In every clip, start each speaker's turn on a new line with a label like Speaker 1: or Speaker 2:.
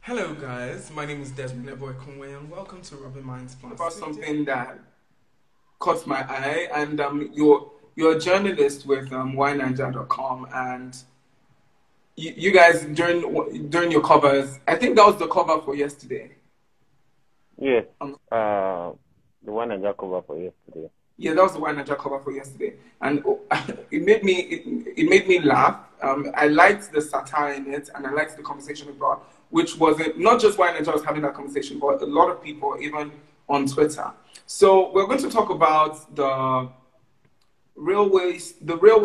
Speaker 1: Hello, guys. My name is Desmond Eboy and welcome to Robin Minds Plus.
Speaker 2: About something that caught my eye, and you're a journalist with whyniger.com, and you guys during your covers, I think that was the cover for yesterday.
Speaker 3: Yes,
Speaker 2: Um,
Speaker 3: the one I got cover for yesterday.
Speaker 2: yeah, that was the Whyniger cover for yesterday, and it made me laugh. I liked the satire in it, and I liked the conversation it brought, which wasn't not just Whyniger was having that conversation, but a lot of people, even on Twitter. So we're going to talk about the railway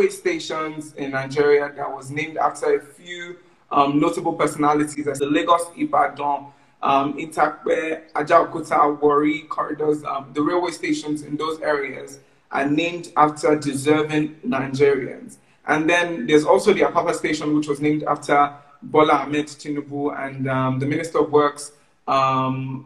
Speaker 2: stations in Nigeria that was named after a few notable personalities as the Lagos Ibadan, Itakpe, Ajaokuta, Warri corridors. The railway stations in those areas are named after deserving Nigerians. And then there's also the Apapa station, which was named after Bola Ahmed Tinubu, and the Minister of Works, Fashola,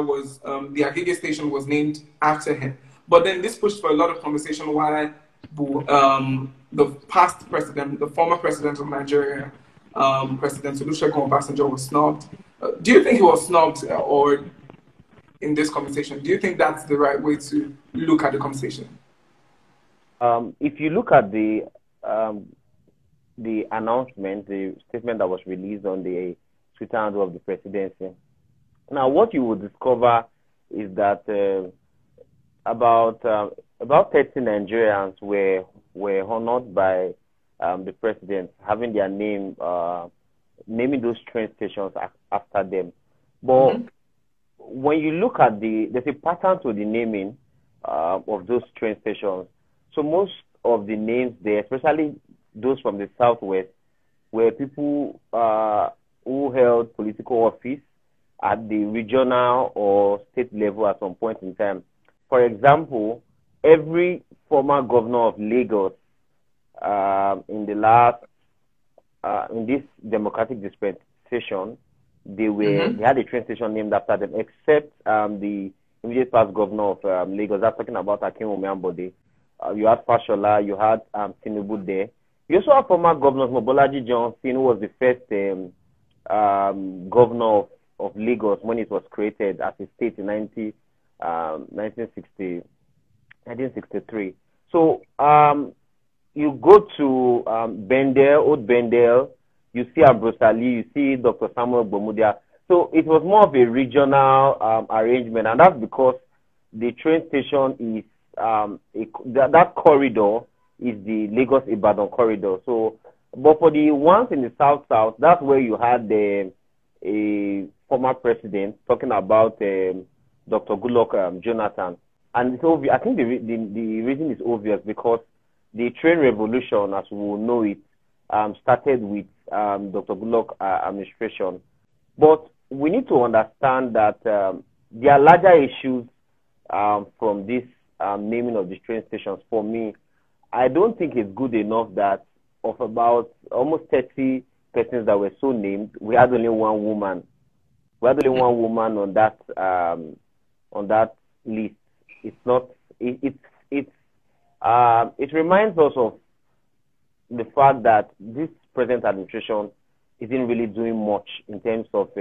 Speaker 2: was the Agege station was named after him. But then this pushed for a lot of conversation why the past president, the former president of Nigeria, President Olusegun Obasanjo, was snubbed. Do you think he was snubbed, or in this conversation, do you think that's the right way to look at the conversation?
Speaker 3: If you look at the announcement, the statement that was released on the Twitter handle of the presidency, now what you will discover is that about 30 Nigerians were honored by the president, having their name naming those train stations after them. But when you look at there's a pattern to the naming of those train stations. So most of the names there, especially those from the southwest, were people who held political office at the regional or state level at some point in time. For example, every former governor of Lagos in the last in this democratic dispensation, they had a train station named after them, except the immediate past governor of Lagos. That's talking about Akinwumi Ambode. You had Fashola, you had Tinubu there. You also have former governors, Mobolaji Johnson, who was the first governor of Lagos when it was created as a state in 1963. So you go to Bendel, Old Bendel, you see Ambrose Ali, you see Dr. Samuel Bomudia. So it was more of a regional arrangement, and that's because the train station is that corridor is the Lagos Ibadan corridor. So, but for the ones in the south, that's where you had a former president talking about Dr. Goodluck Jonathan, and it's obvious. I think the reason is obvious because the train revolution, as we will know it, started with Dr. Goodluck administration. But we need to understand that there are larger issues from this naming of the train stations. For me, I don't think it's good enough that of about almost 30 persons that were so named, we had only one woman. We had only one woman on that list. It's not. It reminds us of the fact that this present administration isn't really doing much in terms of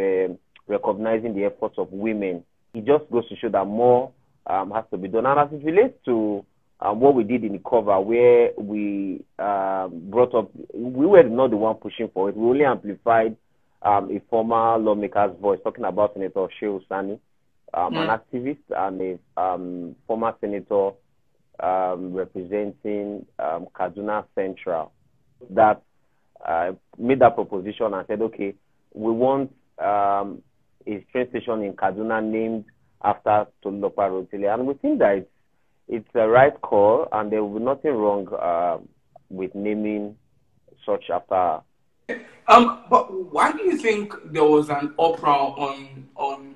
Speaker 3: recognizing the efforts of women. It just goes to show that more has to be done. And as it relates to what we did in the cover, where we brought up, we were not the one pushing for it. We only amplified a former lawmaker's voice, talking about Senator Shehu Sani, an activist and a former senator representing Kaduna Central, that made that proposition and said, okay, we want a train station in Kaduna named after Tolulope Arotile. And we think that it's the right call, and there will be nothing wrong with naming such after.
Speaker 2: But why do you think there was an uproar on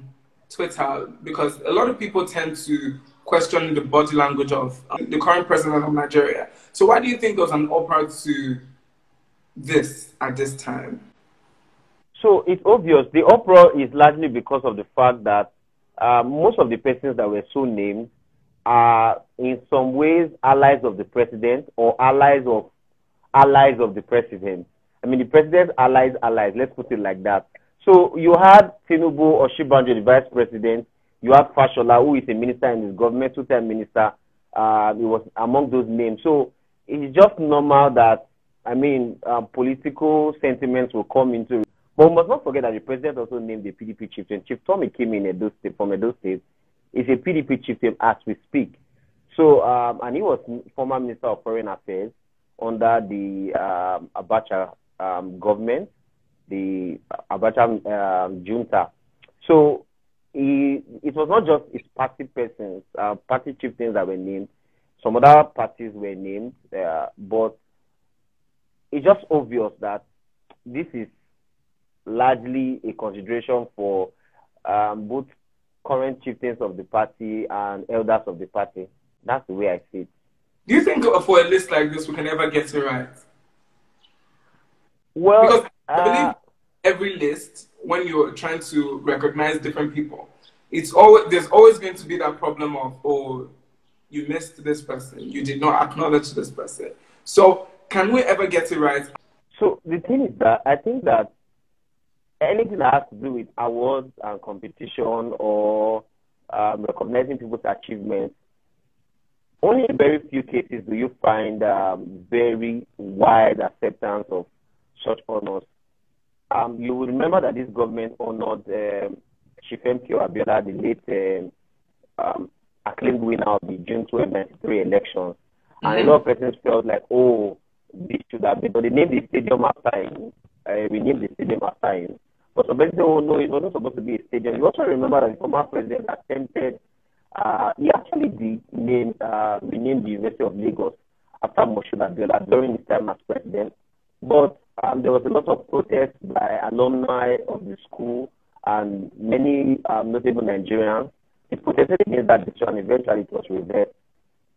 Speaker 2: Twitter? Because a lot of people tend to question the body language of the current president of Nigeria. So why do you think there was an uproar to this at this time?
Speaker 3: So it's obvious. The uproar is largely because of the fact that most of the persons that were so named are in some ways allies of the president or allies of the president. I mean, the president's allies, let's put it like that. So you had Tinubu Oshibanjo, the vice president. You have Fashola, who is a minister in his government, two-time minister. He was among those names. So it's just normal that, political sentiments will come into it. But we must not forget that the president also named the PDP chieftain. Chief Tommy came in from Edo State. He's a PDP chieftain as we speak. So, and he was former Minister of Foreign Affairs under the Abacha government, the Abacha junta. So, it was not just his party persons, party chieftains that were named. Some other parties were named, but it's just obvious that this is largely a consideration for both current chieftains of the party and elders of the party. That's the way I see it.
Speaker 2: Do you think for a list like this, we can ever get it right?
Speaker 3: Well,
Speaker 2: because I believe every list, when you're trying to recognize different people, there's always going to be that problem of, oh, you missed this person, you did not acknowledge this person. So can we ever get it right?
Speaker 3: So the thing is that I think that anything that has to do with awards and competition or recognizing people's achievements, only in very few cases do you find very wide acceptance of such honors. You will remember that this government honored Chief M.K. Abiola, the late acclaimed winner of the June 2093 elections. And a lot of persons felt like, oh, this should have been, but they named the stadium after him. We named the stadium after him. But some people say, oh no, it wasn't supposed to be a stadium. You also remember that the former president attempted, he actually renamed the University of Lagos after Moshood Abiola during his time as president. But there was a lot of protests by alumni of the school and many notable Nigerians. They protested against that decision and eventually it was reversed.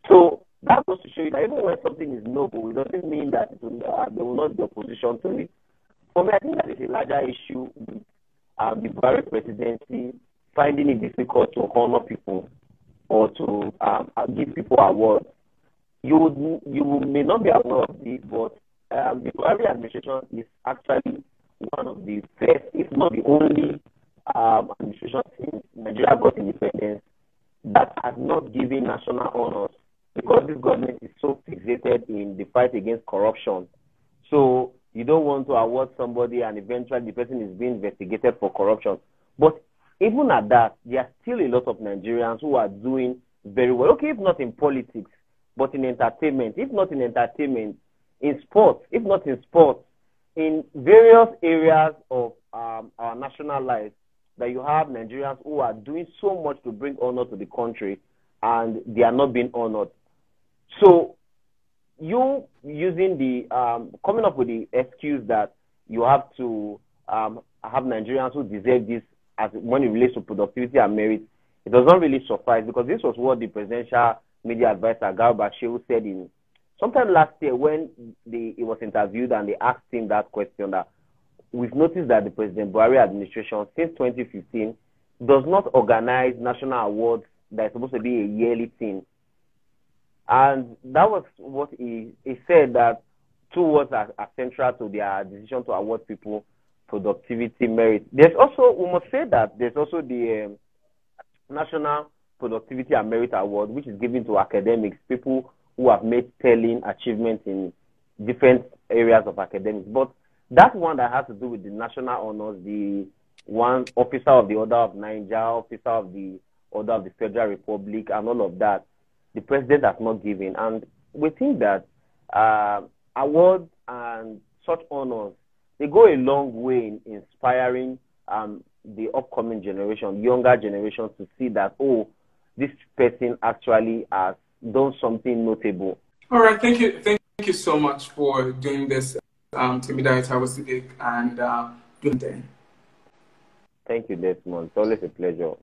Speaker 3: So that goes to show you that even when something is noble, it doesn't mean that there will not be opposition to it. For me, I think that is a larger issue with the Buhari presidency finding it difficult to honor people or to give people awards. You may not be aware of this, but the Buhari administration is actually one of the first, if not the only, administration since Nigeria got independence that has not given national honors, because this government is so fixated in the fight against corruption. So you don't want to award somebody and eventually the person is being investigated for corruption. But even at that, there are still a lot of Nigerians who are doing very well. Okay, if not in politics, but in entertainment. If not in entertainment, in sports. If not in sports, in various areas of our national life, that you have Nigerians who are doing so much to bring honor to the country and they are not being honored. So you using the coming up with the excuse that you have to have Nigerians who deserve this as when it relates to productivity and merit, it does not really suffice, because this was what the presidential media advisor Garba Shehu said in sometime last year when he was interviewed and they asked him that question, that we've noticed that the President Buhari administration since 2015 does not organize national awards that is supposed to be a yearly thing. And that was what he said, that two words are central to their decision to award people productivity merit. There's also, we must say that there's also the National Productivity and Merit Award, which is given to academics, people who have made telling achievements in different areas of academics. But that one that has to do with the national honors, the one officer of the Order of Niger, officer of the Order of the Federal Republic, and all of that, the president has not given. And we think that awards and such honors, they go a long way in inspiring the upcoming generation, younger generation, to see that, oh, this person actually has done something notable.
Speaker 2: All right, thank you so much for doing this, Timidayo Taiwo-Sadiq, and doing that.
Speaker 3: Thank you, Desmond. It's always a pleasure.